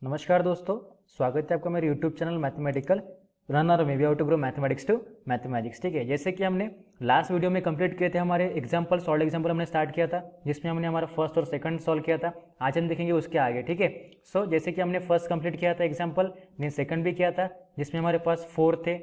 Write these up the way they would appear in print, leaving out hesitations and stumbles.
नमस्कार दोस्तों, स्वागत है आपका मेरे यूट्यूब चैनल मैथमेटिकल रनर में we how to grow mathematics to mathematics. ठीक है, जैसे कि हमने लास्ट वीडियो में कंप्लीट किए थे हमारे एग्जांपल सॉल्व एग्जांपल हमने स्टार्ट किया था जिसमें हमने हमारा फर्स्ट और सेकंड सॉल्व किया था। आज हम देखेंगे उसके आगे। ठीक है, सो जैसे कि हमने फर्स्ट कंप्लीट किया था एग्जाम्पल, देन सेकंड भी किया था जिसमें हमारे पास 4 थे।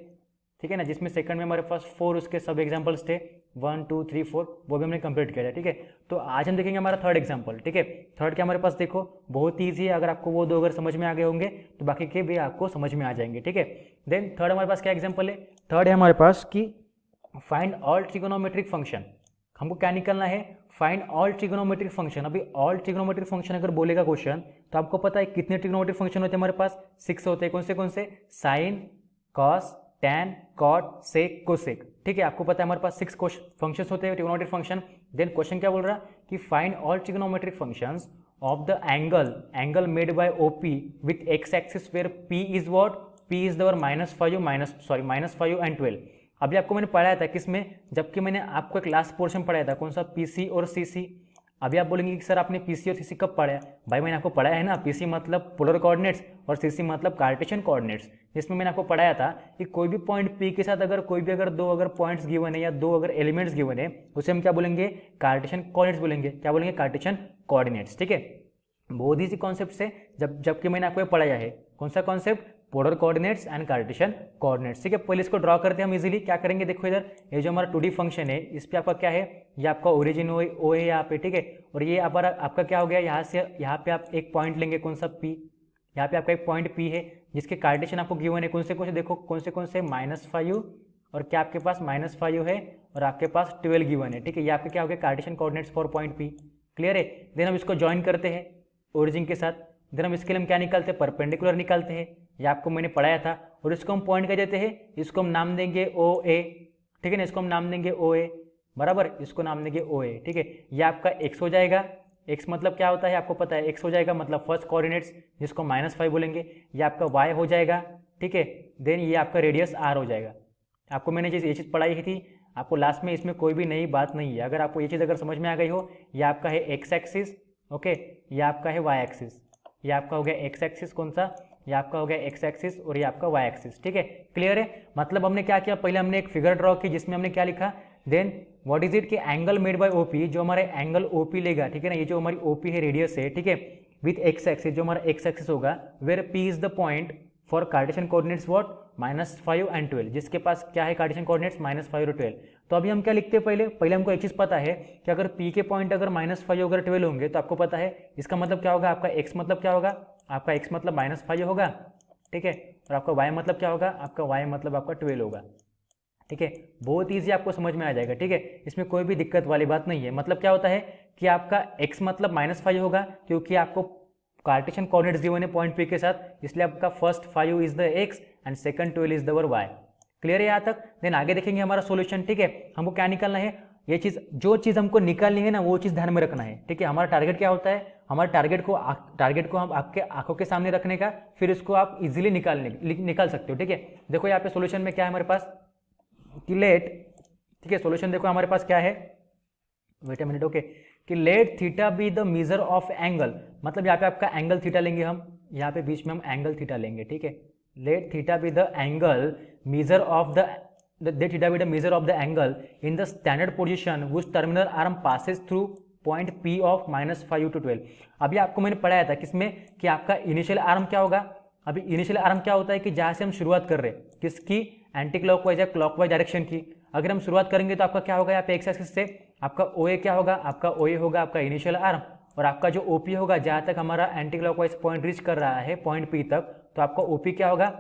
ठीक है ना, जिसमें सेकंड में हमारे पास 4 उसके सब एग्जाम्पल्स थे 1 2 3 4, वो भी हमने कंप्लीट किया था। ठीक है, तो आज हम देखेंगे हमारा थर्ड एग्जाम्पल। ठीक है, थर्ड के हमारे पास देखो बहुत ईजी है, अगर आपको वो दो अगर समझ में आ गए होंगे तो बाकी के भी आपको समझ में आ जाएंगे। ठीक है, देन थर्ड हमारे पास क्या एग्जाम्पल है, थर्ड है हमारे पास कि फाइंड ऑल ट्रिगोनोमेट्रिक फंक्शन। हमको क्या निकलना है, फाइंड ऑल ट्रिगोनोमेट्रिक फंक्शन। अभी ऑल ट्रिगोनोमेट्रिक फंक्शन अगर बोलेगा क्वेश्चन तो आपको पता है कितने ट्रिगोनोमेट्रिक फंक्शन होते हैं हमारे पास, 6 होते हैं। कौन से sine, cos, tan, cot, sec, cosec. ठीक है, आपको पता है हमारे पास 6 फंक्शंस होते हैं ट्रिगोनोमेट्रिक फंक्शन। देन क्वेश्चन क्या बोल रहा है कि find all trigonometric functions of the angle made by OP with x axis where P is what, P is दवर -5 एंड 12। अभी आपको मैंने पढ़ाया था किसमें, जबकि मैंने आपको एक लास्ट पोर्शन पढ़ाया था, कौन सा, पीसी और सीसी। अभी आप बोलेंगे कि सर आपने पीसी और सीसी कब पढ़ा है? भाई मैंने आपको पढ़ाया है ना, पीसी मतलब पोलर कोऑर्डिनेट्स और सीसी मतलब कार्टेशियन कोऑर्डिनेट्स, जिसमें मैंने आपको पढ़ाया था कि कोई भी पॉइंट पी के साथ अगर कोई भी अगर दो अगर पॉइंट्स गिवन है या दो अगर एलिमेंट्स गिवन है उसे हम क्या बोलेंगे, कार्टेशियन कोऑर्डिनेट्स बोलेंगे। क्या बोलेंगे, कार्टेशियन कोऑर्डिनेट्स। ठीक है, बहुत ही कॉन्सेप्ट से जबकि मैंने आपको ये पढ़ाया है, कौन सा concept, polar coordinates and Cartesian coordinates. ठीक है, पहले इसको ड्रॉ करते हैं हम इजीली। क्या करेंगे, देखो इधर ये जो हमारा 2D फंक्शन है इस पे आपका क्या है, ये आपका ओरिजिन ओ है यहाँ पे। ठीक है, और ये आपका क्या हो गया, यहाँ से यहाँ पे आप एक पॉइंट लेंगे, कौन सा, P। यहाँ पे आपका एक पॉइंट P है जिसके कार्टेशियन आपको गिवन है, कौन से देखो कौन से -5 और क्या आपके पास -5 है और आपके पास 12 गिवन है। ठीक है, ये आपके क्या हो गया, Cartesian coordinates for point P। Clear है, देन हम इसको ज्वाइन करते हैं ओरिजिन के साथ। देन हम इसके लिए हम क्या निकालते हैं, परपेंडिकुलर निकालते हैं, ये आपको मैंने पढ़ाया था। और इसको हम पॉइंट कह देते हैं, इसको हम नाम देंगे OA। ठीक है ना, इसको हम नाम देंगे OA, बराबर, इसको नाम देंगे OA। ठीक है, ये आपका x हो जाएगा। x मतलब क्या होता है आपको पता है, x हो जाएगा मतलब फर्स्ट कोऑर्डिनेट्स जिसको -5 बोलेंगे। ये आपका y हो जाएगा। ठीक है, देन ये आपका रेडियस r हो जाएगा। आपको मैंने ये चीज़ पढ़ाई थी, आपको लास्ट में इसमें कोई भी नई बात नहीं है। अगर आपको ये चीज़ अगर समझ में आ गई हो, ये आपका है x एक्सिस, ओके, ये आपका है y एक्सिस, ये आपका हो गया x एक्सिस, कौन सा, ये आपका हो गया x एक्सिस और ये आपका y एक्सिस। ठीक है, क्लियर है। मतलब हमने क्या किया, पहले हमने एक फिगर ड्रॉ की जिसमें हमने क्या लिखा, देन व्हाट इज इट कि एंगल मेड बाय ओपी, जो हमारे एंगल ओपी लेगा। ठीक है ना, ये जो हमारी ओपी है, रेडियस है। ठीक है, विथ एक्स एक्सिस, जो हमारा एक्स एक्सिस होगा, where P is the point for Cartesian coordinates what, -5 and 12, जिसके पास क्या है कार्टेशियन कोऑर्डिनेट्स -5 और 12। तो अभी हम क्या लिखते हैं, पहले हमको एक चीज़ पता है कि अगर p के पॉइंट अगर -5 अगर 12 होंगे तो आपको पता है इसका मतलब क्या होगा, आपका x मतलब क्या होगा, आपका x मतलब -5 होगा। ठीक है, और आपका y मतलब क्या होगा, आपका y मतलब आपका 12 होगा। ठीक है, बहुत ईजी आपको समझ में आ जाएगा। ठीक है, इसमें कोई भी दिक्कत वाली बात नहीं है। मतलब क्या होता है कि आपका x मतलब -5 होगा क्योंकि आपको कार्टेशियन कोऑर्डिनेट्स गिवन है पॉइंट p के साथ, इसलिए आपका first 5 is the x and second 12 is दवर y। क्लियर है यहाँ तक? देन आगे देखेंगे हमारा सॉल्यूशन। ठीक है, हमको क्या निकालना है, ये चीज़ जो चीज़ हमको निकालनी है ना वो चीज़ ध्यान में रखना है। ठीक है, हमारा टारगेट क्या होता है, हमारे टारगेट को हम आपके आंखों के सामने रखने का, फिर इसको आप इजीली निकाल सकते हो। ठीक है, देखो यहाँ पे सॉल्यूशन में क्या है हमारे पास कि लेट, ठीक है, सॉल्यूशन देखो हमारे पास क्या है, वेट अ मिनट, ओके, कि let theta be the measure of angle. मतलब यहाँ पे आपका एंगल थीटा लेंगे हम, यहाँ पे बीच में हम एंगल थीटा लेंगे। ठीक है, late theta be the angle measure of the theta be the measure of the angle in the standard position whose terminal arm passes through point P of -5 to 12। अभी आपको मैंने पढ़ाया था किसमें कि आपका इनिशियल आर्म क्या होगा। अभी इनिशियल आर्म क्या होता है कि जहाँ से हम शुरुआत कर रहे हैं, किसकी, एंटी क्लॉकवाइज या क्लॉकवाइज डायरेक्शन की। अगर हम शुरुआत करेंगे तो आपका क्या होगा, यहाँ पे एक्स एक्सिस से आपका OA क्या होगा, आपका OA होगा आपका इनिशियल आर्म, और आपका जो OP होगा जहाँ तक हमारा एंटी क्लॉकवाइज पॉइंट रीच कर रहा है पॉइंट P तक, तो आपका OP क्या होगा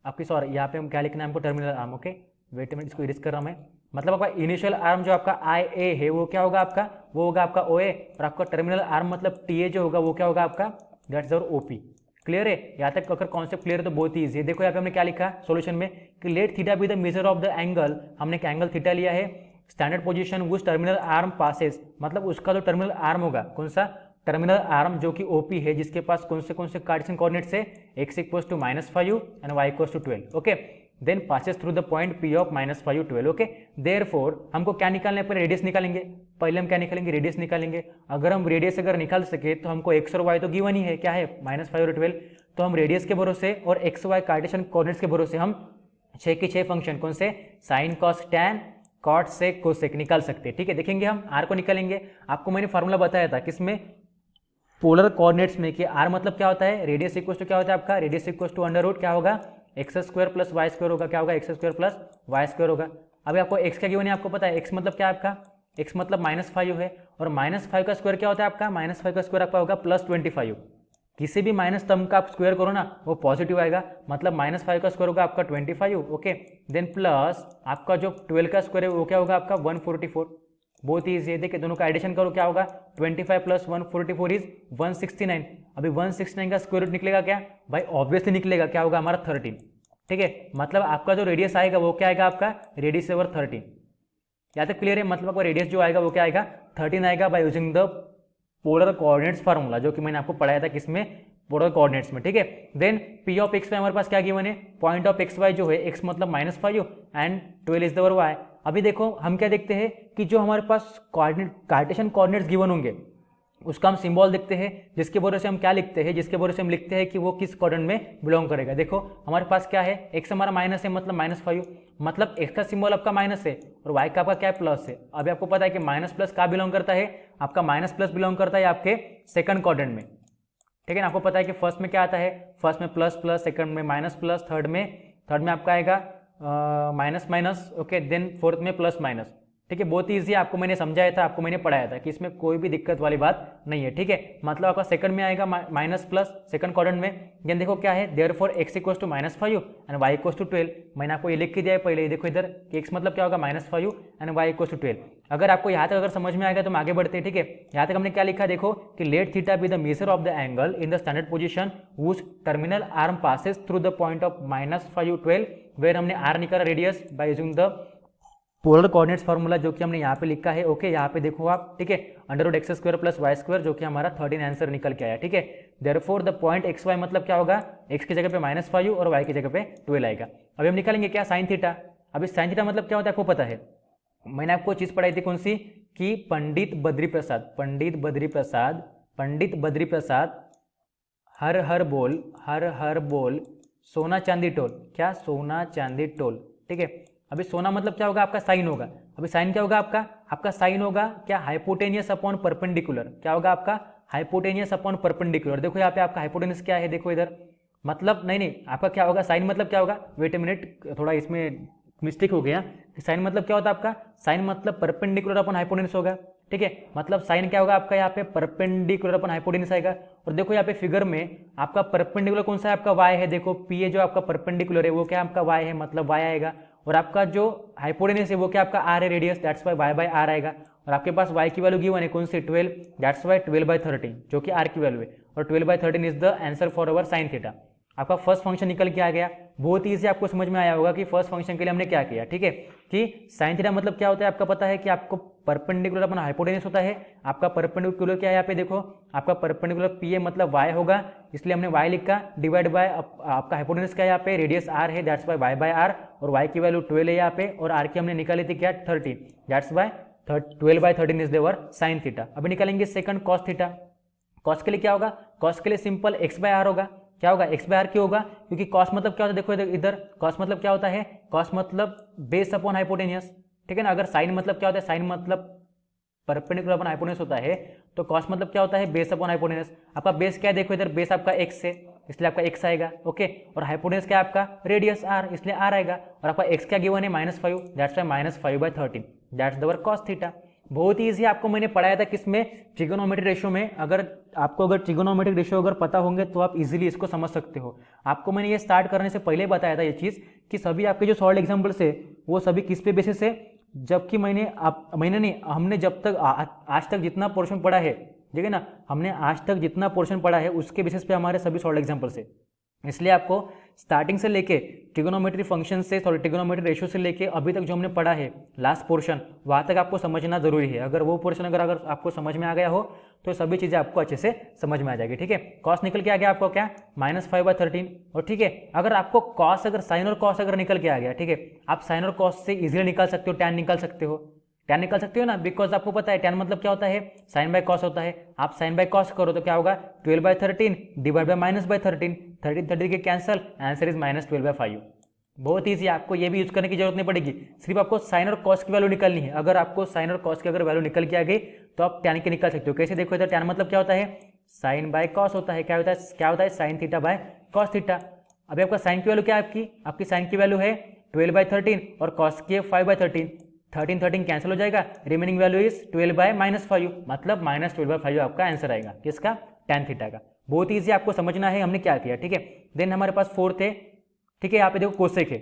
आपकी, सॉरी यहाँ पे हम क्या लिखना है हमको, terminal arm. Okay, wait minute, इसको इरेज कर रहा हूँ मैं। मतलब आपका इनिशियल आर्म जो आपका IA है वो क्या होगा आपका, वो होगा आपका OA, और आपका टर्मिनल आर्म मतलब TA जो होगा वो क्या होगा आपका, दैट्स आवर OP। क्लियर है, यहाँ तक अगर कॉन्सेप्ट क्लियर है तो बहुत ही ईजी है। देखो यहाँ पे हमने क्या लिखा सॉल्यूशन में कि let theta be the measure of the angle, हमने एक एंगल थीटा लिया है, standard position which terminal arm passes, मतलब उसका जो टर्मिनल आर्म होगा, कौन सा, टर्मिनल आर्म जो कि OP है, जिसके पास कौन से कार्टेशियन कोऑर्डिनेट्स है, x equals to -5 and y equals to 12। Okay, then passes through the point P of -5 12। Okay, therefore हमको क्या निकालना है, पहले रेडियस निकालेंगे। पहले हम क्या निकालेंगे, रेडियस निकालेंगे। अगर हम रेडियस अगर निकाल सके तो हमको x और y तो गिवन ही है, क्या है, -5 और 12। तो हम रेडियस के भरोसे और एक्स वाई कार्टेशियन कोऑर्डिनेट्स के भरोसे हम 6 के 6 फंक्शन कौन से sine cos tan cot sec cosec निकाल सकते हैं। ठीक है, देखेंगे हम आर को निकालेंगे। आपको मैंने फार्मूला बताया था किसमें, पोलर कोऑर्डिनेट्स में, कि आर मतलब क्या होता है, रेडियस इक्वल टू क्या होता है आपका, radius equal to under root क्या होगा, x square plus y square होगा, क्या होगा, x square plus y square होगा। अभी आपको एक्स क्या गिवन है आपको पता है, एक्स मतलब क्या है आपका, एक्स मतलब -5 है, और -5 का स्क्वायर क्या होता है आपका, -5 का स्क्वायर आपका होगा +25। किसी भी माइनस टर्म का आप स्क्वायर करो ना वो पॉजिटिव आएगा, मतलब -5 का स्क्वायर होगा आपका 25, ओके। देन प्लस आपका जो 12 का स्क्वायर है वो क्या होगा आपका 144। बहुत ईजी है, देखिए दोनों का एडिशन करो क्या होगा, 25 + 144 इज 169। अभी 169 का स्क्वायर रूट निकलेगा क्या भाई, ऑब्वियसली निकलेगा, क्या होगा हमारा 13। ठीक है, मतलब आपका जो रेडियस आएगा वो क्या आएगा आपका, रेडियस ओवर 13। या तो क्लियर है, मतलब आपका रेडियस जो आएगा वो क्या आएगा 13 आएगा bye using the polar coordinates formula, जो कि मैंने आपको पढ़ाया था किसमें, पोलर कोऑर्डिनेट्स में। ठीक है, then P of x y हमारे पास क्या गिवन है, पॉइंट ऑफ एक्स वाई जो है, एक्स मतलब -5 एंड 12 इज द वाई। अभी देखो हम क्या देखते हैं कि जो हमारे पास कार्टेशियन कोऑर्डिनेट्स गिवन होंगे उसका हम सिंबल देखते हैं, जिसके भरोसे हम क्या लिखते हैं, जिसके भरोसे हम लिखते हैं कि वो किस क्वाड्रेंट में बिलोंग करेगा। देखो हमारे पास क्या है, एक्स हमारा माइनस है मतलब -5, मतलब एक्स का सिंबल आपका माइनस है और वाई का आपका क्या है प्लस है। अभी आपको पता है कि माइनस प्लस का बिलोंग करता है, आपका माइनस प्लस बिलोंग करता है आपके सेकंड क्वाड्रेंट में। ठीक है ना, आपको पता है कि फर्स्ट में क्या आता है, फर्स्ट में प्लस प्लस, सेकंड में माइनस प्लस, थर्ड में आपका आएगा minus minus, okay. Then fourth में प्लस माइनस। ठीक है, बहुत ईजी, आपको मैंने समझाया था, आपको मैंने पढ़ाया था कि इसमें कोई भी दिक्कत वाली बात नहीं है। ठीक है, मतलब आपका सेकंड में आएगा माइनस प्लस सेकंड क्वाड्रेंट में। देन देखो क्या है, therefore x equals to -5 and y equals to 12। मैंने आपको ये लिख के दिया है पहले, देखो इधर कि x मतलब क्या होगा -5 एंड y इक्वल्स टू 12। अगर आपको यहाँ तक अगर समझ में आएगा तो हम आगे बढ़ते हैं। ठीक है, यहाँ तक हमने क्या लिखा, देखो कि let theta be the measure of the angle in the standard position which terminal arm passes through the point of -5 12, where हमने r निकाला radius by using the polar coordinates formula, जो कि हमने यहाँ पे लिखा है। ओके, यहाँ पे देखो आप, ठीक है, √x² + y², जो कि हमारा 13 आंसर निकल के आया। ठीक है, therefore the point x y मतलब क्या होगा, x की जगह पे -5 और y की जगह पे 12 आएगा। अभी हम निकालेंगे क्या, साइन थीटा। अभी साइन थीटा मतलब क्या होता है आपको पता है, मैंने आपको चीज पढ़ाई थी कौन सी, कि पंडित बद्री प्रसाद हर हर बोल सोना चांदी टोल, क्या सोना चांदी टोल। ठीक है, अभी सोना मतलब क्या होगा आपका साइन होगा। अभी साइन क्या होगा आपका साइन होगा क्या, हाइपोटेनियस अपॉन परपेंडिकुलर, क्या होगा आपका हाइपोटेनियस अपॉन परपेंडिकुलर। देखो यहाँ पे आपका हाइपोटेनियस क्या है, देखो इधर, मतलब नहीं आपका क्या होगा, साइन मतलब क्या होगा, वेट ए मिनट, थोड़ा इसमें मिस्टेक हो गया। साइन मतलब क्या होता है आपका, साइन मतलब परपेंडिकुलर अपॉन हाइपोटेनियस होगा। ठीक है, मतलब साइन क्या होगा आपका यहाँ पे परपेंडिकुलर अपॉन हाइपोटेनियस आएगा। और देखो यहाँ पे फिगर में आपका परपेंडिकुलर कौन सा है, आपका वाई है। देखो पी ए जो आपका परपेंडिकुलर है वो क्या आपका वाई है, मतलब वाई आएगा। और आपका जो हाइपोटेनियस है वो क्या आपका आर है, radius, that's why y by r आएगा। और आपके पास वाई की वैल्यू गिवन है कौन सी, 12, दैट्स वाई 12/13, जो कि आर की वैल्यू है। और 12/13 is the answer for our sine theta. आपका फर्स्ट फंक्शन निकल के आ गया। बहुत ईजी, आपको समझ में आया होगा कि फर्स्ट फंक्शन के लिए हमने क्या किया। ठीक है, कि साइन थीटा मतलब क्या होता है आपका पता है, कि आपको परपेंडिकुलर अपना हाइपोटेनियस होता है। आपका परपेंडिकुलर क्या है यहाँ पे देखो, आपका परपेंडिकुलर पी ए मतलब वाई होगा, इसलिए हमने वाई लिखा, डिवाइड बाय आपका हाइपोटेनियस क्या है यहाँ पे, रेडियस आर है, that's by y by r. और वाई की वैल्यू 12 है यहाँ पे, और आर की हमने निकाली थी क्या 30, दैट्स बाय 12/13 इज देवर साइन थीटा। अभी निकालेंगे सेकंड कॉस थीटा। कॉस के लिए क्या होगा, कॉस के लिए सिंपल x/r होगा। क्या होगा, x/r क्यों होगा, क्योंकि कॉस मतलब क्या होता है, देखो इधर कॉस मतलब क्या होता है, कॉस मतलब बेस अपॉन हाइपोटेनियस। ठीक है ना, अगर साइन मतलब क्या होता है, साइन मतलब परपेंडिकुलर अपॉन हाइपोटेनियस होता है, तो कॉस मतलब क्या होता है, बेस अपॉन हाइपोटेनियस। आपका बेस क्या है, देखो इधर बेस आपका x है, इसलिए आपका x आएगा। ओके, और हाइपोटेनियस क्या है आपका, रेडियस r, इसलिए r आएगा। और आपका x क्या गिवन है, -5, दैट्स वाई -5/13, दैट्स देवर कॉस थीटा। बहुत ईजी, आपको मैंने पढ़ाया था किसमें, ट्रिगोनोमेट्रिक रेशियो में। अगर ट्रिगोनोमेट्रिक रेशियो अगर पता होंगे तो आप इजीली इसको समझ सकते हो। आपको मैंने ये स्टार्ट करने से पहले बताया था ये चीज़, कि सभी आपके जो सॉल्व एग्जाम्पल्स है वो सभी किस पे बेसिस है, जबकि हमने जब तक आज तक जितना पोर्शन पढ़ा है, ठीक है ना, हमने आज तक जितना पोर्शन पढ़ा है उसके बेसिस पे हमारे सभी सॉल्व एग्जाम्पल्स है। इसलिए आपको स्टार्टिंग से लेके ट्रिगोनोमेट्री फंक्शन से, सॉरी ट्रिगोनोमेट्री रेशियो से लेके अभी तक जो हमने पढ़ा है लास्ट पोर्शन, वहाँ तक आपको समझना जरूरी है। अगर वो पोर्शन अगर आपको समझ में आ गया हो तो सभी चीज़ें आपको अच्छे से समझ में आ जाएगी। ठीक है, कॉस निकल के आ गया आपको क्या, -5/13। और ठीक है, अगर आपको कॉस, अगर साइन और कॉस अगर निकल के आ गया, ठीक है, आप साइन और कॉस से इजीली निकाल सकते हो, टैन निकाल सकते हो। टैन निकाल सकते हो ना, बिकॉज आपको पता है टैन मतलब क्या होता है, साइन बाय कॉस होता है। आप साइन बाय कॉस करो तो क्या होगा, 12/13 डिवाइड बाय -13, 13 के कैंसल, आंसर इज -12/5। बहुत ईजी, आपको ये भी यूज करने की जरूरत नहीं पड़ेगी, सिर्फ आपको साइन और कॉस की वैल्यू निकालनी है। अगर आपको साइन और कॉस की अगर वैल्यू निकल के आ गई तो आप टैन की निकाल सकते हो। कैसे, देखो इधर टैन मतलब क्या होता है, साइन बाय कॉस होता है। क्या होता है sine theta by cos theta. अभी आपका साइन की वैल्यू क्या है, आपकी साइन की वैल्यू है 12/13 और कॉस की है 5/13। 13 कैंसिल हो जाएगा, रिमेनिंग वैल्यू इज 12/-5, मतलब -12/5 आपका आंसर आएगा किसका, टैन थीटा का। बहुत ईजी, आपको समझना है हमने क्या किया, ठीक है। देन हमारे पास फोर्थ है, ठीक है, यहाँ पे देखो कोसेक है।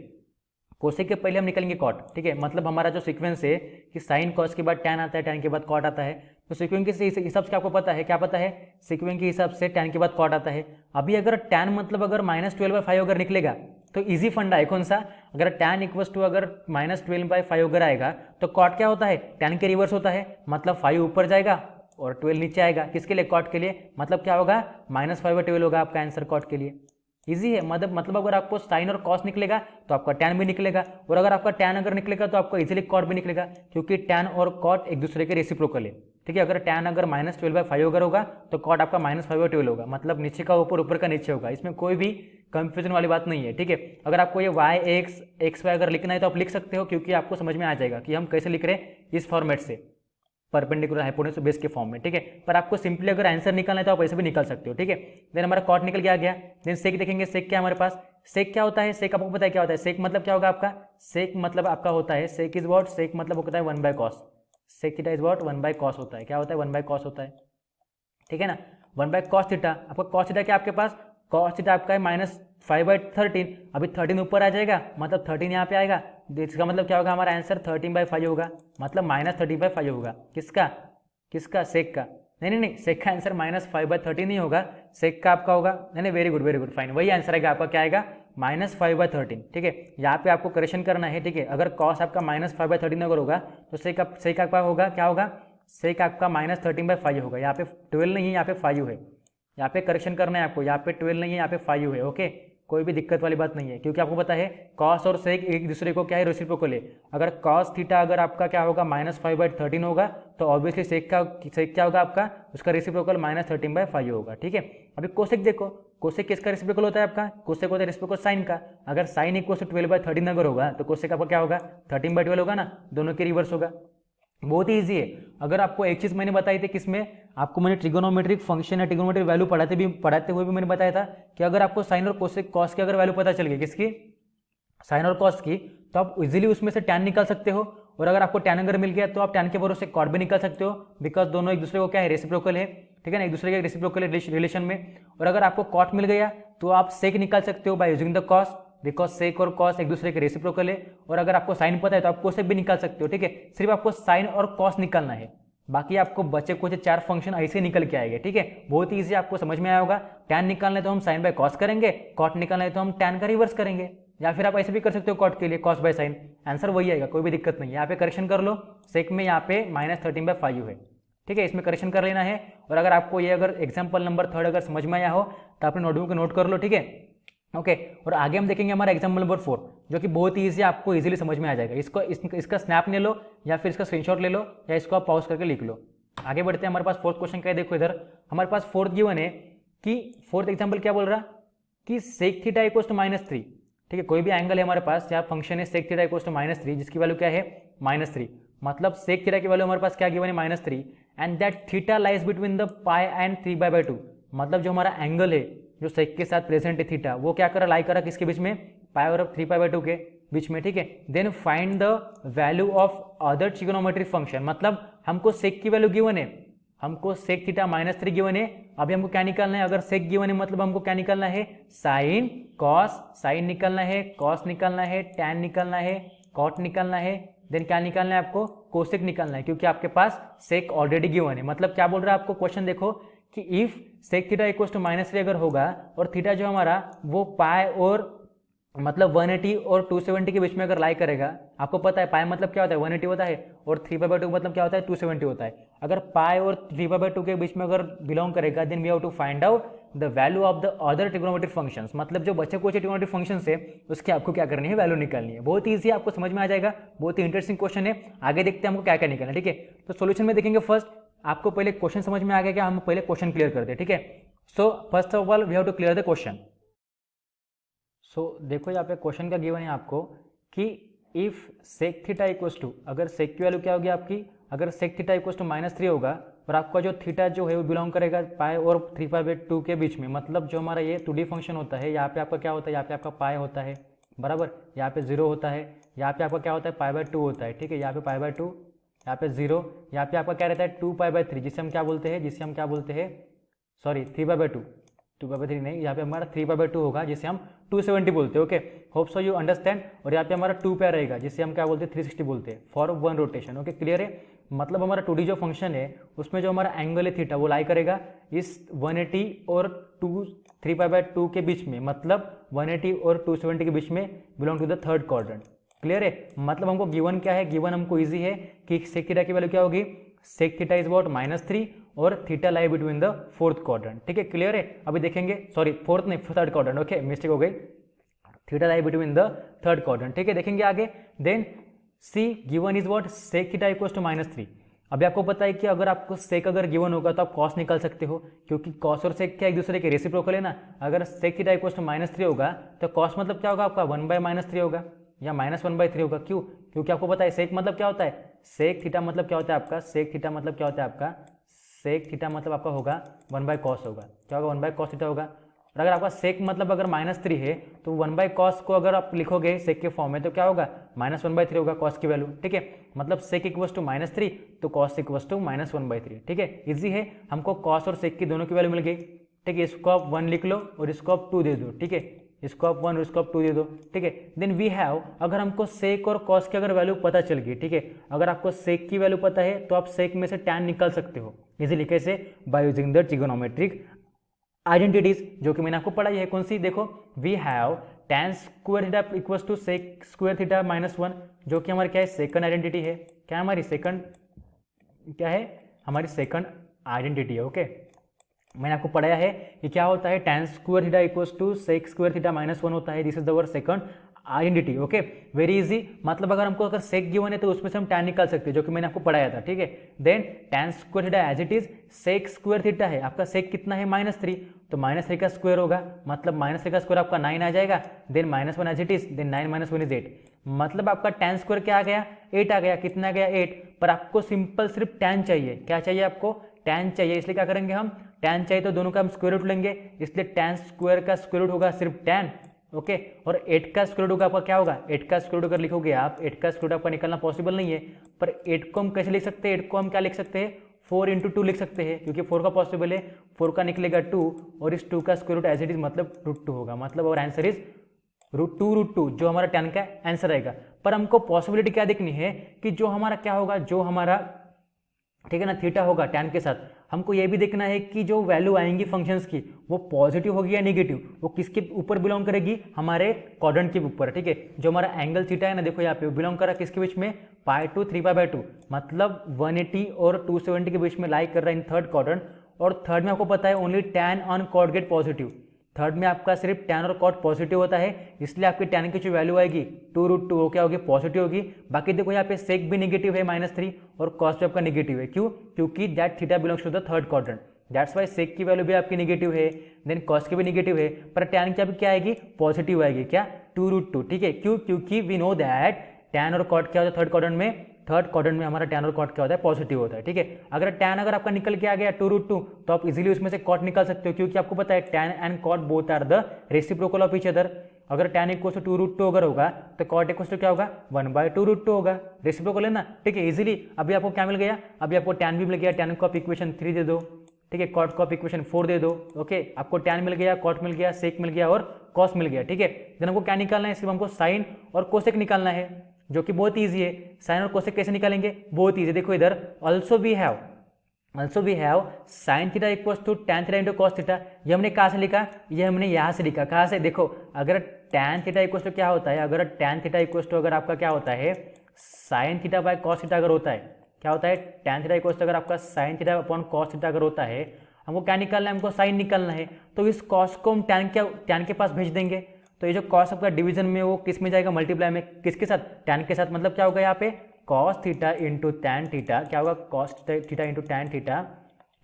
कोसेक के पहले हम निकलेंगे कॉट, ठीक है। मतलब हमारा जो सीक्वेंस है कि साइन कॉस के बाद टैन आता है, टैन के बाद कॉट आता है, तो सीक्वेंस के हिसाब से आपको पता है, क्या पता है, सीक्वेंस के हिसाब से टैन के बाद कॉट आता है। अभी अगर टैन मतलब अगर -12/5 अगर निकलेगा तो इजी फंडा है कौन सा, अगर टैन इक्वल्स टू अगर -12/5 अगर आएगा तो कॉट क्या होता है, टैन के रिवर्स होता है, मतलब 5 ऊपर जाएगा और 12 नीचे आएगा। किसके लिए, कॉट के लिए, मतलब क्या होगा, -5/12 होगा आपका आंसर कॉट के लिए। इजी है, मतलब अगर आपको साइन और कॉस निकलेगा तो आपका टैन भी निकलेगा, और अगर आपका टैन अगर निकलेगा तो आपका इजीली कॉट भी निकलेगा, क्योंकि टैन और कॉट एक दूसरे के रेसिप्रोकल है, ठीक है। अगर टैन अगर -12/5 अगर होगा तो कॉट आपका -5/12 होगा, मतलब नीचे का ऊपर, ऊपर का नीचे होगा। इसमें कोई भी कंफ्यूजन वाली बात नहीं है, ठीक है। अगर आपको ये y x y अगर लिखना है तो आप लिख सकते हो, क्योंकि आपको समझ में आ जाएगा कि हम कैसे लिख रहे हैं इस फॉर्मेट से, परपेंडिकुलर हाइपोटेन्यूज बेस के फॉर्म में, ठीक है। पर आपको सिंपली अगर आंसर निकालना है तो आप ऐसे भी निकाल सकते हो, ठीक है। देन हमारा कॉट निकल के आ गया। देन सेक देखेंगे, सेक क्या हमारे पास, सेक क्या होता है, सेक आपको पता है क्या होता है, सेक मतलब क्या होगा आपका, सेक मतलब आपका होता है, सेक इज व्हाट, सेक मतलब होता है 1/cos, sec theta is what 1/cos होता है। क्या होता है, 1/cos होता है, ठीक है ना। 1/cos थीटा, आपका cos थीटा क्या आपके पास, cos थीटा आपका है -5/13। अभी 13 ऊपर आ जाएगा, मतलब 13 यहाँ पे आएगा, इसका मतलब क्या होगा, हमारा आंसर 13/5 होगा, मतलब -13/5 होगा। किसका सेक का, नहीं, सेक का आंसर -5/13 नहीं होगा, सेक का आपका होगा, नहीं, वेरी गुड फाइन, वही आंसर आएगा आपका, क्या आएगा, -5/13, ठीक है। यहाँ पे आपको करेक्शन करना है, ठीक है। अगर कॉस आपका -5/13 अगर होगा तो सेक आपका होगा, क्या होगा, सेक आपका -13/5 होगा। यहाँ पे 12 नहीं है, यहाँ पे 5 है, यहाँ पे करेक्शन करना है आपको, यहाँ पे 12 नहीं है, यहाँ पे 5 है, ओके। कोई भी दिक्कत वाली बात नहीं है, क्योंकि आपको पता है कॉस और सेक एक दूसरे को क्या है, रेसिप्रोकल है। अगर कॉस थीटा अगर आपका क्या होगा, -5/13 होगा, तो ऑब्वियसली सेक क्या होगा आपका, उसका रेसिप्रोकल -13/5 होगा, ठीक है। अभी कोसेक देखो, कोसेक किसका रेसिप्रोकल होता है आपका, कोसेक होता है रेसिप्रोकल साइन का। अगर साइन इक्वल टू 12/13 अगर होगा तो कोसेक आपका क्या होगा, 13/12 होगा ना, दोनों के रिवर्स होगा। बहुत ही ईजी है। अगर आपको एक चीज़ मैंने बताई थी, किसमें, आपको मैंने ट्रिगोनोमेट्रिक फंक्शन या ट्रिगोनोमेट्रिक वैल्यू पढ़ाते हुए भी मैंने बताया था कि अगर आपको साइन और कॉस की अगर वैल्यू पता चल गई, किसकी, साइन और कॉस की, तो आप इजीली उसमें से टैन निकाल सकते हो। और अगर आपको टैन अगर मिल गया तो आप टैन के भरोसे कॉट भी निकाल सकते हो, बिकॉज दोनों एक दूसरे को क्या है, रेसिप्रोकल है, ठीक है ना, एक दूसरे के रेसिप्रोकल रिलेशन में। और अगर आपको कॉट मिल गया तो आप सेक निकाल सकते हो by using the cos, because sec और कॉस एक दूसरे के रेसिप्रोकल है। और अगर आपको साइन पता है तो आप कोसेक भी निकाल सकते हो, ठीक है। सिर्फ आपको साइन और कॉस निकालना है, बाकी आपको बचे कुछ 4 फंक्शन ऐसे निकल के आएंगे, ठीक है। बहुत ईजी, आपको समझ में आया होगा। टैन निकालना है तो हम साइन बाय कॉस करेंगे, कॉट निकालना है तो हम टैन का रिवर्स करेंगे, या फिर आप ऐसे भी कर सकते हो कॉट के लिए कॉस बाय साइन, आंसर वही आएगा, कोई भी दिक्कत नहीं है। यहाँ पे करेक्शन कर लो, सेक में यहाँ पे -13/5 है, ठीक है, इसमें करेक्शन कर लेना है। और अगर आपको ये अगर एग्जाम्पल नंबर 3 अगर समझ में आया हो तो अपने नोटबुक में नोट कर लो, ठीक है, ओके। और आगे हम देखेंगे हमारा एग्जाम्पल नंबर 4, जो कि बहुत ही ईजी, आपको इजीली समझ में आ जाएगा। इसका स्नैप ले लो या फिर इसका स्क्रीनशॉट ले लो, या इसको आप पॉज करके लिख लो। आगे बढ़ते हैं, हमारे पास फोर्थ क्वेश्चन क्या है, देखो इधर हमारे पास फोर्थ गिवन है कि फोर्थ एग्जाम्पल क्या बोल रहा कि सेक थीटा इक्वल्स टू -3, ठीक है। कोई भी एंगल है हमारे पास, यहाँ फंक्शन है सेक थीटा इक्वल्स टू -3, जिसकी वैल्यू क्या है, -3, मतलब सेक थीटा की वैल्यू हमारे पास क्या गिवन है, -3, and that theta lies between the pi and 3/2, मतलब जो हमारा एंगल है जो सेक के साथ प्रेजेंट है थीटा, वो क्या करा, लाई करा किसके बीच में, पाई और 3/2 के बीच में, ठीक है। Then find the value of other trigonometric function, मतलब हमको सेक की वैल्यू गिवन है, हमको सेक थीटा -3 गिवन है। अभी हमको क्या निकालना है, अगर सेक गिवन है मतलब हमको क्या निकालना है, साइन कॉस, साइन निकालना है, कॉस निकालना है, टैन निकालना है, कॉट निकालना है, देन क्या निकालना है आपको, कोसेक निकालना है, क्योंकि आपके पास सेक ऑलरेडी गिवन है। मतलब क्या बोल रहा है आपको क्वेश्चन, देखो कि if sec theta equals to -3 अगर होगा और थीटा जो हमारा वो पाई और मतलब 180 और 270 के बीच में अगर लाई करेगा, आपको पता है पाई मतलब क्या होता है, 180 होता है, और 3/2 मतलब क्या होता है, 270 होता है। अगर पाई और 3/2 के बीच में अगर बिलोंग करेगा, then we have to find out the value of the other trigonometric functions, मतलब जो बचे कुछ ट्रिग्नोमेट्रिक फंक्शंस है उसकी आपको क्या करनी है, वैल्यू निकालनी है। बहुत ईजी है, आपको समझ में आ जाएगा, बहुत ही इंटरेस्टिंग क्वेश्चन है। आगे देखते हैं हमको क्या क्या निकालना है, ठीक है। तो सोल्यूशन में देखेंगे फर्स्ट, आपको पहले क्वेश्चन समझ में आ गया क्या, हम पहले क्वेश्चन क्लियर करते हैं, ठीक है। So first of all we have to clear the question. So देखो यहाँ पे क्वेश्चन का गिवन है आपको कि if sec theta equals to, अगर सेक की वैल्यू क्या होगी आपकी, अगर सेक थीटा इक्वल्स टू -3 होगा और आपका जो थीटा जो है वो बिलोंग करेगा पाई और 3π/2 के बीच में, मतलब जो हमारा ये 2D फंक्शन होता है, यहाँ पे आपका क्या होता है, यहाँ पे आपका पाई होता है बराबर, यहाँ पे 0 होता है, यहाँ पे आपका क्या होता है π/2 होता है, ठीक है। यहाँ पे π/2, यहाँ पे 0, यहाँ पे आपका क्या रहता है 2π/3, जिसे हम क्या बोलते हैं, जिसे हम क्या बोलते हैं, सॉरी 3π/2, 2π/3 नहीं, यहाँ पे हमारा 3π/2 होगा जिसे हम 270 बोलते हैं, okay. Hope so you understand. और यहाँ पे हमारा 2 पे रहेगा जिसे हम क्या बोलते हैं 360 बोलते हैं फॉर 1 रोटेशन, ओके क्लियर है। मतलब हमारा 2D जो फंक्शन है उसमें जो हमारा एंगल है थीटा वो लाई करेगा इस 180 और 3π/2 के बीच में, मतलब 180 और 270 के बीच में belong to the third quadrant, clear है। मतलब हमको गिवन क्या है, गिवन हमको इजी है कि सेक थीटा की वैल्यू क्या होगी, सेक थीटा इज अबाउट -3 और theta lie between the fourth quadrant, ठीक है क्लियर है। अभी देखेंगे, सॉरी फोर्थ नहीं, थर्ड क्वाड्रेंट, ओके मिस्टेक हो गई, theta lie between the third quadrant, ठीक है। देखेंगे आगे, then see given is what, sec theta equals to -3। अभी आपको पता है कि अगर आपको सेक अगर गिवन होगा तो आप कॉस निकाल सकते हो, क्योंकि कॉस और सेक क्या एक दूसरे के रेसिप्रोकल है ना। अगर सेक थीटा इक्वल्स टू -3 होगा तो कॉस मतलब क्या होगा आपका 1/-3 होगा या -1/3 होगा, क्यों, क्योंकि आपको पता है सेक मतलब क्या होता है, सेक थीटा मतलब क्या होता है आपका, सेक थीटा मतलब क्या होता है आपका, सेक थीटा मतलब आपका होगा 1/cos होगा, क्या होगा 1/cos थीटा होगा। और अगर आपका सेक मतलब अगर -3 है तो 1/cos को अगर आप लिखोगे सेक के फॉर्म में तो क्या होगा -1/3 होगा कॉस की वैल्यू, ठीक है। मतलब सेक इक्वल्स टू -3 तो कॉस इक्वल्स टू -1/3, ठीक है। इजी है, हमको कॉस और सेक की दोनों की वैल्यू मिल गई, ठीक है। इसको आप 1 लिख लो और इसको आप 2 दे दो, ठीक है, इसको आप 1 और इसको आप 2 दे दो, ठीक है। देन वी हैव, अगर हमको सेक और कॉस की अगर वैल्यू पता चल गई, ठीक है, अगर आपको सेक की वैल्यू पता है तो आप सेक में से टैन निकाल सकते हो इजीली, कैसे, by using the trigonometric identities जो कि मैंने आपको पढ़ाई है। कौन सी, देखो we have tan square theta equals to sec square theta -1, जो कि हमारी क्या है सेकंड आइडेंटिटी है, क्या है हमारी सेकंड, क्या है हमारी सेकंड आइडेंटिटी है, ओके। मैंने आपको पढ़ाया है कि क्या होता है tan square theta equals to sec square theta -1 होता है, this is our second identity, okay very easy. मतलब अगर हमको अगर सेक गिवन है तो उसमें से हम tan निकाल सकते हैं, जो कि मैंने आपको पढ़ाया था, ठीक है। Then tan square theta as it is sec square theta है, आपका सेक कितना है -3, तो -3 का स्क्वायर होगा, मतलब -3 का स्क्वायर आपका 9 आ जाएगा, then -1 as it is, then 9 - 1 is 8, मतलब आपका tan स्क्वायर क्या आ गया 8 आ गया, कितना आ गया 8। पर आपको सिंपल सिर्फ tan चाहिए, क्या चाहिए आपको, tan चाहिए, इसलिए क्या करेंगे हम, tan चाहिए तो दोनों का हम स्क्वायर रूट लेंगे, इसलिए tan स्क्वायर का स्क्वायर रूट होगा सिर्फ tan, ओके। और 8 का स्क्वायर रूट होगा आपका क्या होगा, 8 का स्क्वायर रूट अगर लिखोगे आप, 8 का स्क्वायर रूट आपका निकालना पॉसिबल नहीं है, पर 8 को हम कैसे लिख सकते हैं, 8 को हम क्या लिख सकते हैं 4 × 2 लिख सकते हैं, क्योंकि 4 का पॉसिबल है, 4 का निकलेगा 2 और इस 2 का square root as it is मतलब √2 होगा, मतलब और आंसर इज √2 जो हमारा tan का आंसर आएगा। पर हमको पॉसिबिलिटी क्या देखनी है कि जो हमारा क्या होगा, जो हमारा ठीक है ना थीटा होगा tan के साथ, हमको ये भी देखना है कि जो वैल्यू आएंगी फंक्शंस की वो पॉजिटिव होगी या नेगेटिव, वो किसके ऊपर बिलोंग करेगी, हमारे क्वाड्रेंट के ऊपर, ठीक है। जो हमारा एंगल थीटा है ना, देखो यहाँ पे बिलोंग करा किसके बीच में, π2 3π/2, मतलब 180 और 270 के बीच में लाई कर रहा है इन थर्ड क्वाड्रेंट। और थर्ड में आपको पता है only tan and cot get positive, third में आपका सिर्फ tan और कॉट पॉजिटिव होता है, इसलिए आपकी tan की जो वैल्यू आएगी 2√2 वो क्या होगी पॉजिटिव होगी। बाकी देखो यहाँ पे सेक भी नेगेटिव है -3 और कॉस भी आपका नेगेटिव है, क्यों, क्योंकि that theta belongs to the third quadrant, that's why sec की वैल्यू भी आपकी नेगेटिव है, देन कॉस की भी नेगेटिव है, पर tan की क्या आएगी पॉजिटिव आएगी, क्या 2√2, ठीक है। क्यों, क्योंकि वी नो दैट tan और कॉट क्या होता है थर्ड क्वाड्रेंट में, थर्ड क्वाड्रेंट में हमारा tan और कॉट क्या होता है पॉजिटिव होता है, ठीक है। अगर tan अगर आपका निकल के आ गया 2√2 तो आप इजीली उसमें से कॉट निकाल सकते हो, क्योंकि आपको पता है tan and cot both are the reciprocal of each other. अगर tan इक्वल टू 2√2 अगर होगा तो कॉट इक्वल टू क्या होगा 1/2√2 होगा, रेसिप्रोकल है ना, ठीक है इजीली। अभी आपको क्या मिल गया, अभी आपको tan भी मिल गया, tan को आप इक्वेशन 3 दे दो, ठीक है, कॉट को आप इक्वेशन 4 दे दो, ओके। आपको tan मिल गया, कॉट मिल गया, सेक मिल गया और कॉस मिल गया, ठीक है। देन हमको क्या निकालना है, सिर्फ हमको साइन और कोसेक निकालना है, जो कि बहुत ईजी है। साइन और कोसेक कैसे निकालेंगे, बहुत ईजी, देखो इधर also we have sine theta equals to tan theta into cos theta. ये हमने कहाँ से लिखा, ये हमने यहाँ से लिखा, कहाँ से, देखो अगर tan थीटा इक्वल्स टू क्या होता है, अगर tan थीटा इक्वल्स टू अगर आपका क्या होता है sine theta by cos theta अगर होता है, क्या होता है tan थीटा इक्वल्स टू अगर आपका sine theta upon cos theta अगर होता है, हमको क्या निकालना है, हमको साइन निकालना है। तो इस कॉस को हम टैन के पास भेज देंगे। तो ये जो कॉस आपका डिवीजन में वो किस में जाएगा, मल्टीप्लाई में किसके साथ, टैन के साथ। मतलब क्या होगा यहाँ पे cos theta into tan theta, क्या होगा cos theta into tan theta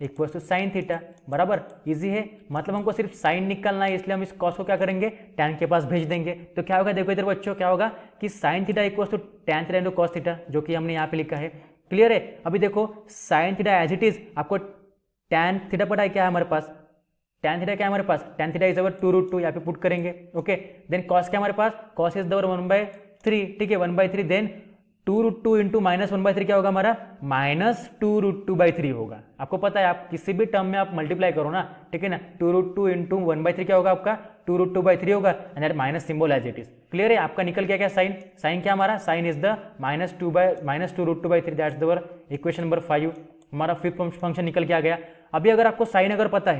equal to sine theta, बराबर। इजी है, मतलब हमको सिर्फ साइन निकालना है, इसलिए हम इस कॉस को क्या करेंगे, टैन के पास भेज देंगे। तो क्या होगा, देखो इधर बच्चों क्या होगा कि sine theta equal to tan theta into cos theta, जो कि हमने यहाँ पे लिखा है। क्लियर है। अभी देखो sine theta as it is, आपको टैन थीटा पता है क्या है हमारे पास, टैन थीटा क्या है हमारे पास, टैन थीटा इज अवर 2√2, यहाँ पे पुट करेंगे। ओके, देन कॉस क्या हमारे पास, कॉस इज दवर 1/3, ठीक है 1/3, देन 2√2 इंटू -1/3 क्या होगा हमारा, -2√2/3 होगा। आपको पता है आप किसी भी टर्म में आप मल्टीप्लाई करो ना, ठीक है ना, 2√2 इंटू 1/3 क्या होगा आपका 2√2/3 होगा, and that minus symbol as it is. Clear है। आपका निकल गया क्या साइन, साइन क्या हमारा, साइन इज द -2√2/3, दैट्स दवर इक्वेशन नंबर 5। हमारा फिफ्थ फंक्शन निकल के आ गया। अभी अगर आपको साइन अगर पता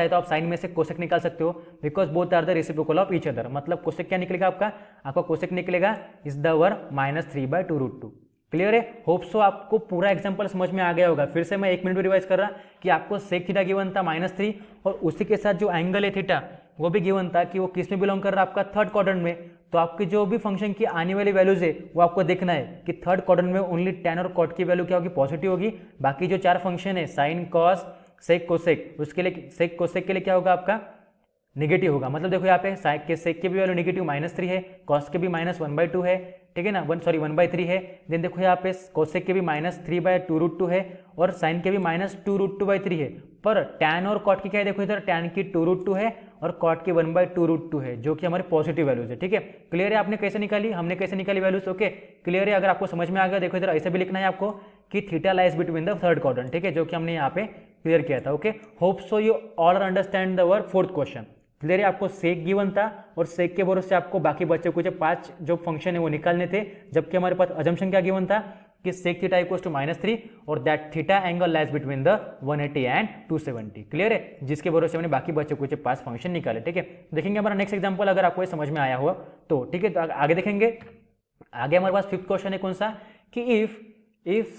है, तो आप साइन में से कोसेक निकाल सकते हो, because both are the reciprocal of each other. मतलब कोसेक क्या निकलेगा आपका कोसेक निकलेगा इज द वर -3/2√2। क्लियर है। होप सो आपको पूरा एग्जांपल समझ में आ गया होगा। फिर से मैं 1 मिनट में रिवाइज कर रहा कि आपको सेक थीटा गिवन था -3, और उसी के साथ जो एंगल है थीटा वो भी गिवन था कि वो किस में बिलोंग कर रहा है, आपका थर्ड क्वाड्रेंट में। तो आपकी जो भी फंक्शन की आने वाली वैल्यूज है वो आपको देखना है कि थर्ड क्वाड्रेंट में ओनली टैन और कॉट की वैल्यू क्या होगी, पॉजिटिव होगी। बाकी जो 4 फंक्शन है साइन कॉस सेक कोसेक, उसके लिए सेक कोसेक के लिए क्या होगा आपका नेगेटिव होगा। मतलब देखो यहाँ पे सेक की भी वैल्यू नेगेटिव -3 है, कॉस के भी -1/2 है, ठीक है ना, 1/3 है। देन देखो यहाँ पे कोसेक के भी -3/2√2 है, और साइन के भी -2√2/3 है। पर टैन और कॉट की क्या है, देखो इधर टैन की 2√2 है और कॉट की 1/2√2 है, जो कि हमारे पॉजिटिव वैल्यूज है। ठीक है, क्लियर है। आपने कैसे निकाली, हमने कैसे निकाली वैल्यूज, ओके क्लियर है। अगर आपको समझ में आ गया, देखो इधर ऐसे भी लिखना है आपको कि theta lies between the third quadrant, ठीक है, जो कि हमने यहाँ पे क्लियर किया था। Okay, hope so you all understand the our fourth question. Clear है। आपको सेक गिवन था और सेक के भरोसे आपको बाकी बच्चे को जो 5 जो फंक्शन है वो निकालने थे, जबकि हमारे पास अजम्पशन क्या गिवन था कि सेक थीटा इक्वल्स टू -3 और that theta angle lies between the 180 and 270। Clear है, जिसके भरोसे हमने बाकी बच्चों को 5 फंक्शन निकाले। ठीक है, देखेंगे हमारा नेक्स्ट एग्जांपल, अगर आपको ये समझ में आया हुआ तो। ठीक है, तो आगे देखेंगे। आगे हमारे पास फिफ्थ क्वेश्चन है कौन सा, कि if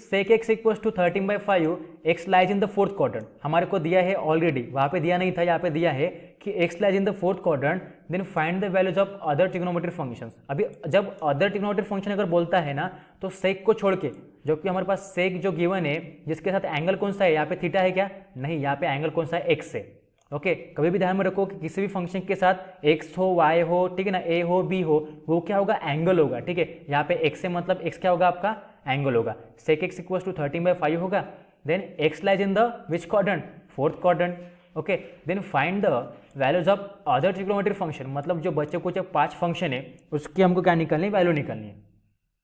sec x equals to 13/5 x lies in the fourth quadrant. हमारे को दिया है ऑलरेडी, वहां पे दिया नहीं था, यहाँ पे दिया है कि x lies in the fourth quadrant, then find the values of other trigonometric functions. अभी जब अदर ट्रिग्नोमेट्रिक फंक्शन अगर बोलता है ना, तो सेक को छोड़ के, जो कि हमारे पास सेक जो गिवन है जिसके साथ एंगल कौन सा है, यहाँ पे थीटा है क्या, नहीं, यहाँ पे एंगल कौन सा है, x है। ओके, कभी भी ध्यान में रखो कि किसी भी फंक्शन के साथ x हो, y हो, ठीक है ना, a हो, b हो, वो क्या होगा, एंगल होगा। ठीक है, यहाँ पे x है, मतलब x क्या होगा आपका, एंगल होगा। sec x इक्वल्स टू 13/5 होगा, then x lies in the which quadrant, fourth quadrant. Okay, then find the values of other trigonometric function. मतलब जो बच्चों को जब 5 फंक्शन है उसकी हमको क्या निकालनी है, वैल्यू निकालनी है।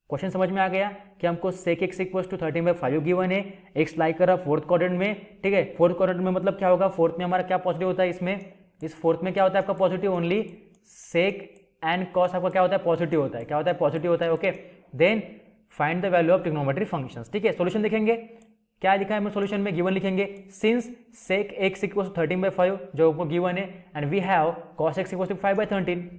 क्वेश्चन समझ में आ गया कि हमको sec x equals to 13/5 given है, x लाई कर रहा फोर्थ क्वाड्रेंट में। ठीक है, फोर्थ क्वाड्रेंट में मतलब क्या होगा, फोर्थ में हमारा क्या पॉजिटिव होता है, इसमें इस फोर्थ में क्या होता है आपका positive, only sec and cos आपका क्या होता है, पॉजिटिव होता है। क्या होता है, पॉजिटिव होता है। Okay, then find the value of trigonometric functions. ठीक है, सॉल्यूशन देखेंगे, क्या लिखा है हमें सॉल्यूशन में, गिवन लिखेंगे since sec x equals to 13/5 जो आपको गिवन है, and we have cos x equals to 5/13।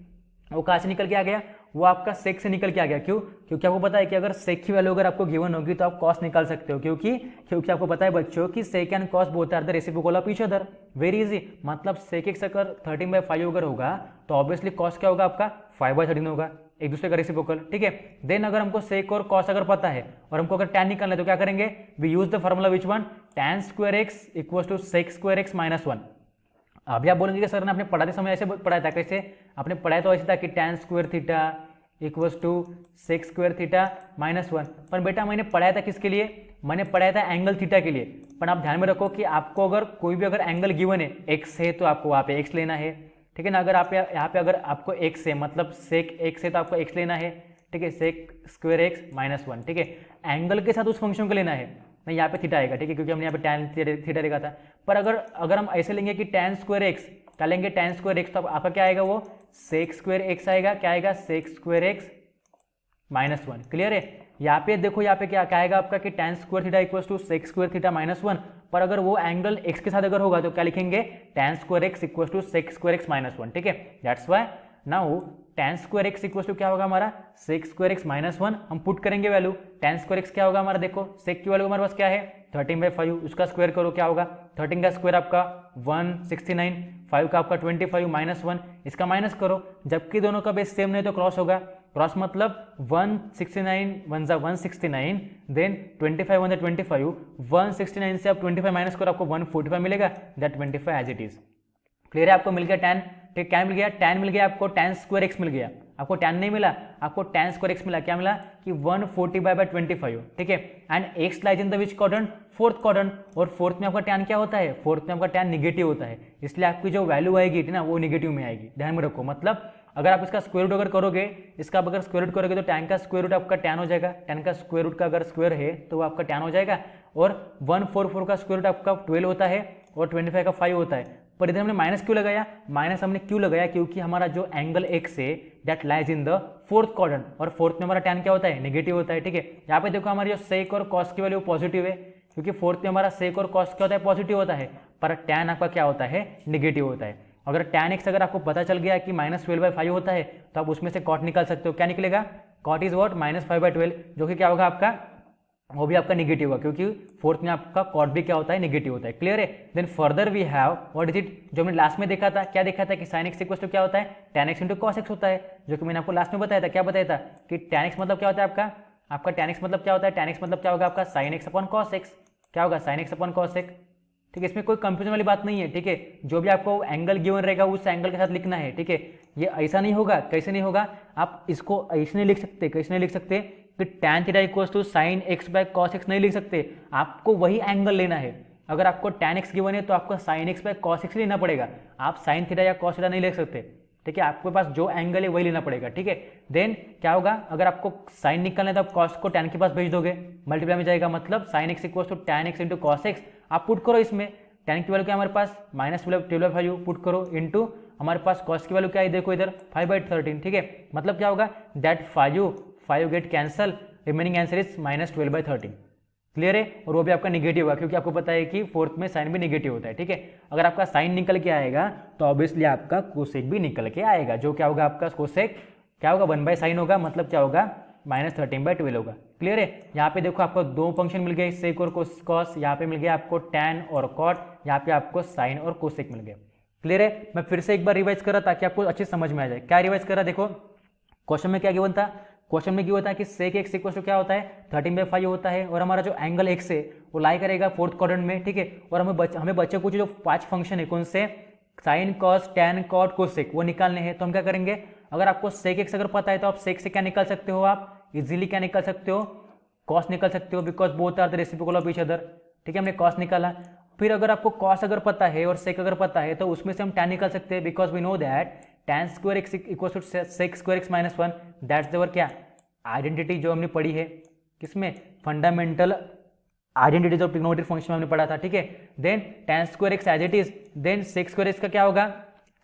वो कहाँ से निकल के आ गया, वो आपका सेक से निकल के आ गया। क्यों, क्योंकि आपको पता है कि अगर सेक की वैल्यू अगर आपको गिवन होगी तो आप कॉस निकाल सकते हो। क्योंकि आपको पता है बच्चों कि sec and cos both are the reciprocal of each other. Very easy, मतलब सेक एक्स अगर 13/5 अगर होगा तो ऑब्वियसली कॉस क्या होगा आपका 5/13 होगा, एक दूसरे का रेसिप्रोकल। ठीक है, देन अगर हमको सेक और कॉस अगर पता है और हमको अगर टैन निकालना है तो क्या करेंगे, we use the formula which one, tan square x equals to sec square x -1। अभी आप बोलेंगे कि सर ने आपने पढ़ाते समय ऐसे पढ़ाया था, कैसे आपने पढ़ाया, तो ऐसे था कि tan square theta equals to sec square theta -1। पर बेटा मैंने पढ़ाया था किसके लिए, मैंने पढ़ाया था एंगल थीटा के लिए। पर आप ध्यान में रखो कि आपको अगर कोई भी अगर एंगल गिवन है x है तो आपको वहाँ पे x लेना है। ठीक है ना, अगर आप यहाँ पे अगर आपको x है, मतलब सेक x है तो आपको x लेना है। ठीक है, सेक स्क्वायर एक्स -1। ठीक है, एंगल के साथ उस फंक्शन को लेना है, नहीं यहाँ पे थीटा आएगा। ठीक है, क्योंकि हमने यहाँ पे टैन थीटा लिखा था। पर अगर हम ऐसे लेंगे कि tan स्क्वायर एक्स, क्या लेंगे tan स्क्वायर एक्स, तो आपका क्या आएगा, वो सेक स्क्वायर एक्स आएगा। क्या आएगा, सेक स्क्वायर एक्स -1। क्लियर है। यहाँ पे देखो, यहाँ पे क्या आएगा आपका कि tan square theta equals to sec square theta -1। पर अगर वो एंगल x के साथ अगर होगा तो क्या लिखेंगे, tan square x equals to sec square x -1। ठीक है, that's why now tan square x equals to क्या होगा हमारा, सेक स्क्वायर एक्स -1। हम पुट करेंगे वैल्यू, tan स्क्वायर एक्स क्या होगा हमारा, देखो सेक की वैल्यू हमारे पास क्या है 13/5, उसका स्क्वायर करो क्या होगा, 13 का स्क्वायर आपका 169, 5 का आपका 25 -1, इसका माइनस करो, जबकि दोनों का बेस सेम नहीं तो क्रॉस होगा, क्रॉस मतलब 169 1 169, देन 25 1 25, 169 से आप 25 माइनस करो, आपको 145 मिलेगा, that 25 as it is. Clear है, आपको मिल गया tan, ठीक, क्या मिल गया, tan मिल गया आपको, tan स्क्वायर एक्स मिल गया, आपको tan नहीं मिला, आपको tan स्क्वायर एक्स मिला, क्या मिला कि 145/25, ठीक है। And x lies in the which quadrant, fourth quadrant, और फोर्थ में आपका tan क्या होता है, फोर्थ में आपका tan निगेटिव होता है, इसलिए आपकी जो वैल्यू आएगी ना वो निगेटिव में आएगी, ध्यान में रखो। मतलब अगर आप इसका स्क्वायर रूट अगर करोगे, इसका अगर स्क्वायर रूट करोगे तो tan का स्क्वायर रूट आपका tan हो जाएगा, tan का स्क्वायर रूट का अगर स्क्वायर है तो वो आपका tan हो जाएगा, और 144 का स्क्वायर रूट आपका 12 होता है और 25 का 5 होता है। पर इधर हमने माइनस क्यों लगाया, माइनस हमने क्यों लगाया, क्योंकि हमारा जो एंगल एक्स है that lies in the fourth quadrant, और फोर्थ में हमारा tan क्या होता है, नेगेटिव होता है, ठीक है। यहाँ पे देखो हमारी जो सेक और कॉस की वैल्यू पॉजिटिव है, क्योंकि फोर्थ में हमारा सेक और कॉस क्या होता है, पॉजिटिव होता है, पर tan आपका क्या होता है, नेगेटिव होता है। अगर tan x अगर आपको पता चल गया कि -12/5 होता है तो आप उसमें से cot निकाल सकते हो, क्या निकलेगा, cot इज वॉट -5/12, जो कि क्या होगा आपका, वो भी आपका निगेटिव होगा, क्योंकि फोर्थ में आपका कॉट भी क्या होता है, नेगेटिव होता है। क्लियर है। Then further we have what is it, जो हमने लास्ट में देखा था, क्या देखा था कि sin x इक्वल टू क्या होता है, tan x into cos x होता है, जो कि मैंने आपको लास्ट में बताया था। क्या बताया था कि tan x मतलब क्या होता है आपका tan x मतलब क्या होता है, tan x मतलब क्या होगा आपका sin x upon cos x, क्या होगा sin x upon cos x, ठीक है। इसमें कोई कंफ्यूजन वाली बात नहीं है, ठीक है। जो भी आपको एंगल गिवन रहेगा उस एंगल के साथ लिखना है, ठीक है। ये ऐसा नहीं होगा, कैसे नहीं होगा, आप इसको ऐसे नहीं लिख सकते, कैसे नहीं लिख सकते कि tan थीटा equals to sin x by cos x नहीं लिख सकते, आपको वही एंगल लेना है। अगर आपको tan x गिवन है तो आपको sin x by cos x लेना पड़ेगा, आप sin थीटा या cos थीटा नहीं लिख सकते, ठीक है। आपके पास जो एंगल है वही लेना पड़ेगा, ठीक है। देन क्या होगा, अगर आपको sin निकालना है तो आप cos को tan के पास भेज दोगे, मल्टीप्लाई में जाएगा, मतलब sin x equals to tan x into cos x, आप पुट करो इसमें, tan की वैल्यू क्या हमारे पास -12/5 पुट करो, इंटू हमारे पास cos की वैल्यू क्या है, देखो इधर 5/13, ठीक है। मतलब क्या होगा, that 5 get cancel, remaining answer is -12/13। Clear है। और वो भी आपका निगेटिव होगा, क्योंकि आपको पता है कि फोर्थ में साइन भी निगेटिव होता है, ठीक है। अगर आपका साइन निकल के आएगा तो ऑब्वियसली आपका कोसेक भी निकल के आएगा, जो क्या होगा आपका कोसेक क्या होगा 1/sin होगा, मतलब क्या होगा -13/12 होगा। क्लियर है। यहाँ पे देखो आपको दो फंक्शन मिल गए, सेक और कॉस, यहाँ पे मिल गया आपको tan और कॉट, यहाँ पे आपको साइन और कोसेक मिल गए। क्लियर है। मैं फिर से एक बार रिवाइज कर रहा ताकि आपको अच्छे समझ में आ जाए। क्या रिवाइज कर रहा, देखो क्वेश्चन में क्या गिवन था, क्वेश्चन में क्या होता है कि सेक एक्स इक्वल टू क्या होता है 13/5 होता है, और हमारा जो एंगल एक्स है वो लाई करेगा फोर्थ क्वाड्रेंट में, ठीक है। और हमें बच्चे कुछ जो 5 फंक्शन है, कौन से, sine cos tan cot cosec, वो निकालने हैं। तो हम क्या करेंगे, अगर आपको सेक एक्स अगर पता है तो आप सेक से क्या निकाल सकते हो, आप इजीली क्या निकाल सकते हो, कॉस निकाल सकते हो, because both are the reciprocal of each other, ठीक है। हमने कॉस निकाला। फिर अगर आपको कॉस अगर पता है और सेक अगर पता है तो उसमें से हम टैन निकाल सकते हैं, because we know that tan square x equal to sec square x -1, that's देवर क्या आइडेंटिटी जो हमने पढ़ी है किसमें, fundamental identities of trigonometric function में हमने पढ़ा था, ठीक है। Then tan square x as it is, then sec square x का क्या होगा,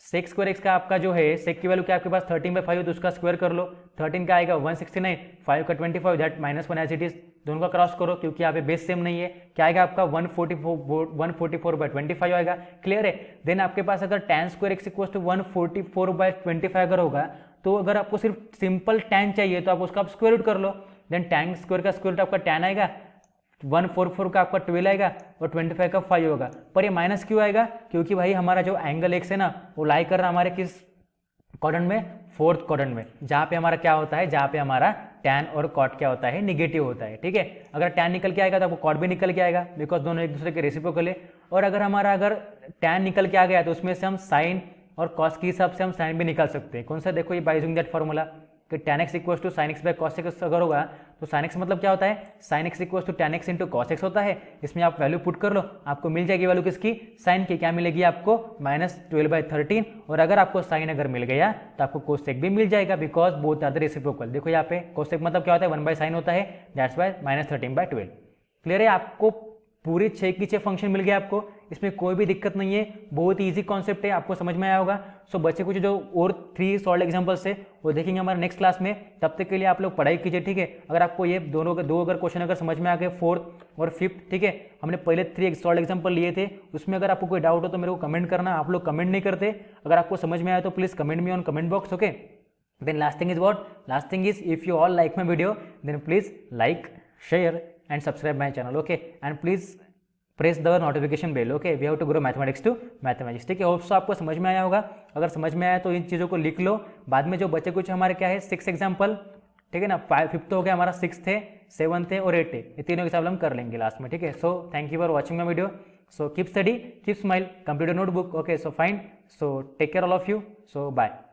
सेक स्क्वायर एक्स का आपका जो है सेक की वैल्यू क्या आपके पास 13/5 है तो उसका स्क्वायर कर लो, 13 का आएगा 169, 5 का 25, दैट -1 एज इट इज, दोनों का क्रॉस करो क्योंकि यहाँ पे बेस सेम नहीं है, क्या आएगा आपका 144/25 आएगा। क्लियर है। देन आपके पास अगर tan square x equal to 144/25 अगर होगा तो अगर आपको सिर्फ सिंपल tan चाहिए तो आप उसका आप स्क्वायर रूट कर लो, देन tan स्क्वायर का स्क्वायर रूट आपका tan आएगा, 144 का आपका 12 आएगा और 25 का 5 होगा। पर ये माइनस क्यों आएगा, क्योंकि भाई हमारा जो एंगल एक्स है ना वो लाई कर रहा हमारे किस क्वाड्रेंट में, फोर्थ क्वाड्रेंट में, जहाँ पे हमारा क्या होता है, जहाँ पे हमारा tan और cot क्या होता है, निगेटिव होता है, ठीक है। अगर tan निकल के आएगा तो आपको cot भी निकल के आएगा, बिकॉज दोनों एक दूसरे के रेसिप्रोकल है। और अगर हमारा अगर tan निकल के आ गया तो उसमें से हम sin और cos के हिसाब से हम sin भी निकाल सकते हैं। कौन सा, देखो ये बाय यूजिंग दैट फॉर्मूला कि tan x equal to sin x by cos x अगर होगा तो sin x मतलब क्या होता है, sin x equal to tan x into cos x होता है। इसमें आप वैल्यू पुट कर लो, आपको मिल जाएगी वैल्यू किसकी, sin की, क्या मिलेगी आपको -12/13। और अगर आपको sin अगर मिल गया तो आपको cosec भी मिल जाएगा, because both are the reciprocal. देखो यहाँ पे cosec मतलब क्या होता है 1/sin होता है, दैट्स वाई -13/12। क्लियर है। आपको पूरे 6 की 6 फंक्शन मिल गया आपको, इसमें कोई भी दिक्कत नहीं है, बहुत इजी कॉन्सेप्ट है, आपको समझ में आया होगा। सो बच्चे कुछ जो और 3 सॉल्व एग्जांपल्स है वो देखेंगे हमारे नेक्स्ट क्लास में, तब तक के लिए आप लोग पढ़ाई कीजिए, ठीक है। अगर आपको ये दोनों के 2 अगर क्वेश्चन अगर समझ में आ गए, 4th और 5th, ठीक है। हमने पहले 3 सॉल्व एग्जाम्पल लिए थे, उसमें अगर आपको कोई डाउट हो तो मेरे को कमेंट करना, आप लोग कमेंट नहीं करते, अगर आपको समझ में आया तो please comment me on comment box, okay. Then last thing is what, last thing is if you all like my video then please like, share and subscribe my channel. Okay, and please press the notification bell. Okay, we have to grow mathematics to mathematics. ठीक है, hope so आपको समझ में आया होगा. अगर समझ में आया तो इन चीज़ों को लिख लो. बाद में जो बचे कुछ हमारे क्या है 6 एग्जाम्पल, ठीक है ना. 5th हो गया हमारा, 6th है, 7th है और 8th है. ये तीनों एग्जाम्पल हम कर लेंगे लास्ट में. ठीक है, so thank you for watching my video. So keep study, keep smile, complete your notebook. Okay, so fine. So take care all of you. So bye.